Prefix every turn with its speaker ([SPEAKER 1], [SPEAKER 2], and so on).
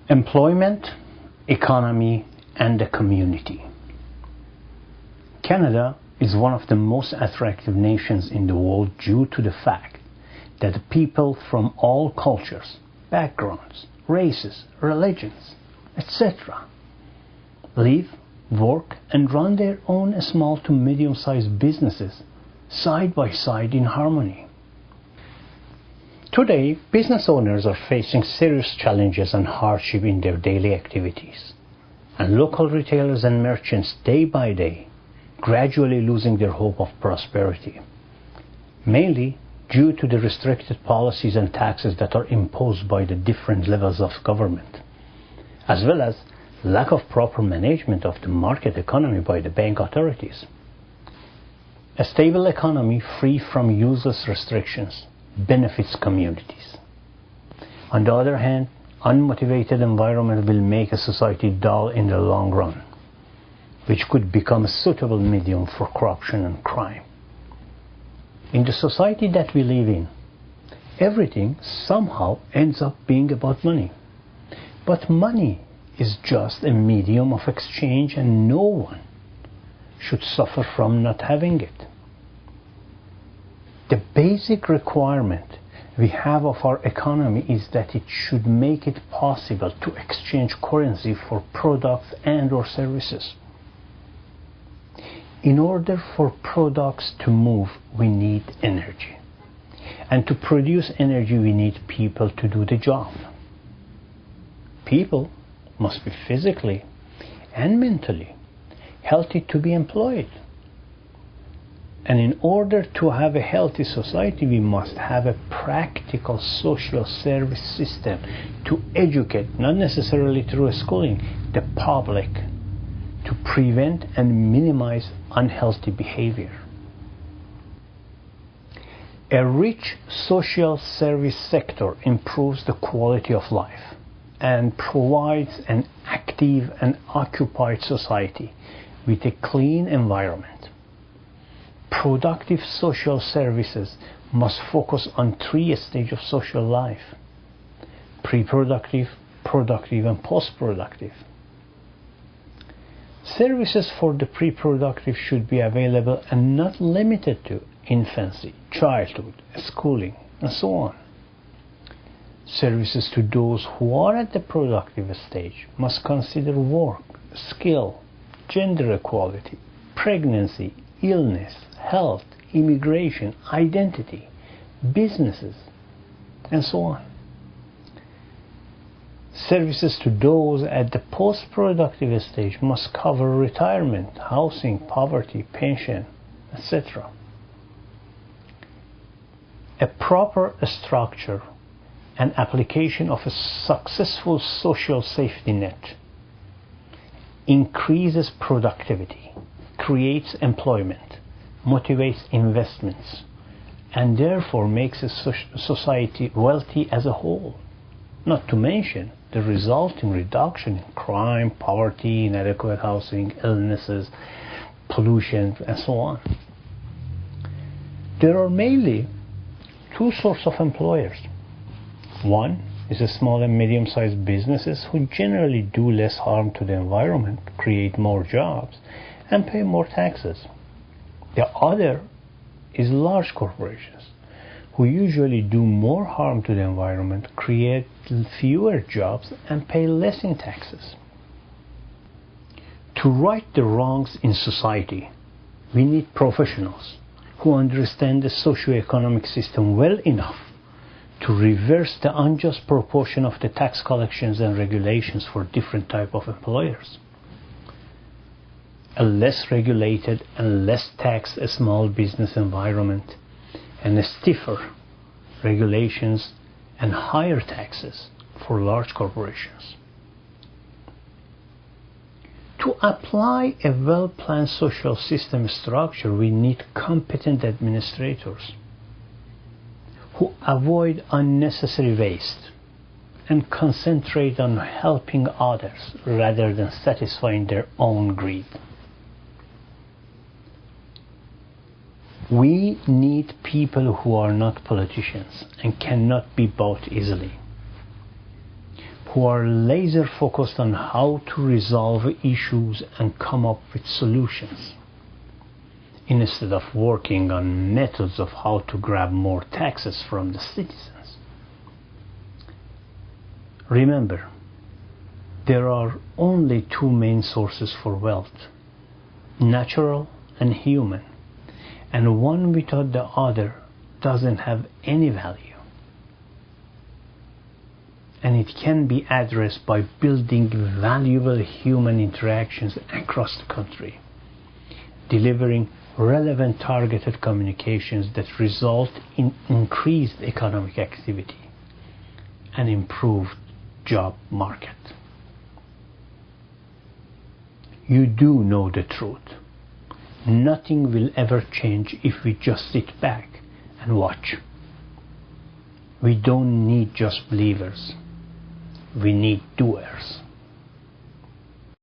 [SPEAKER 1] Employment, economy, and the community. Canada is one of the most attractive nations in the world due to the fact that people from all cultures, backgrounds, races, religions, etc. live, work, and run their own small to medium-sized businesses side by side in harmony. Today, business owners are facing serious challenges and hardship in their daily activities, and local retailers and merchants day by day gradually losing their hope of prosperity, mainly due to the restricted policies and taxes that are imposed by the different levels of government, as well as lack of proper management of the market economy by the bank authorities. A stable economy free from useless restrictions benefits communities. On the other hand, unmotivated environment will make a society dull in the long run, which could become a suitable medium for corruption and crime. In the society that we live in, everything somehow ends up being about money. But money is just a medium of exchange, and no one should suffer from not having it. The basic requirement we have of our economy is that it should make it possible to exchange currency for products and or services. In order for products to move, we need energy. And to produce energy, we need people to do the job. People must be physically and mentally healthy to be employed. And in order to have a healthy society, we must have a practical social service system to educate, not necessarily through schooling, the public to prevent and minimize unhealthy behavior. A rich social service sector improves the quality of life and provides an active and occupied society with a clean environment. Productive social services must focus on 3 stages of social life: pre-productive, productive, and post-productive. Services for the pre-productive should be available and not limited to infancy, childhood, schooling, and so on. Services to those who are at the productive stage must consider work, skill, gender equality, pregnancy, illness, health, immigration, identity, businesses, and so on. Services to those at the post-productive stage must cover retirement, housing, poverty, pension, etc. A proper structure and application of a successful social safety net increases productivity, creates employment, motivates investments, and therefore makes a society wealthy as a whole, not to mention the resulting reduction in crime, poverty, inadequate housing, illnesses, pollution, and so on. There are mainly 2 sorts of employers. One is the small and medium-sized businesses who generally do less harm to the environment, create more jobs, and pay more taxes. The other is large corporations, who usually do more harm to the environment, create fewer jobs, and pay less in taxes. To right the wrongs in society, we need professionals who understand the socio-economic system well enough to reverse the unjust proportion of the tax collections and regulations for different types of employers. A less regulated and less taxed small business environment, and stiffer regulations and higher taxes for large corporations. To apply a well-planned social system structure, we need competent administrators who avoid unnecessary waste and concentrate on helping others rather than satisfying their own greed. We need people who are not politicians and cannot be bought easily, who are laser focused on how to resolve issues and come up with solutions, instead of working on methods of how to grab more taxes from the citizens. Remember, there are only two main sources for wealth: natural and human, and one without the other doesn't have any value. And it can be addressed by building valuable human interactions across the country, delivering relevant targeted communications that result in increased economic activity and improved job market. You do know the truth. Nothing will ever change if we just sit back and watch. We don't need just believers. We need doers.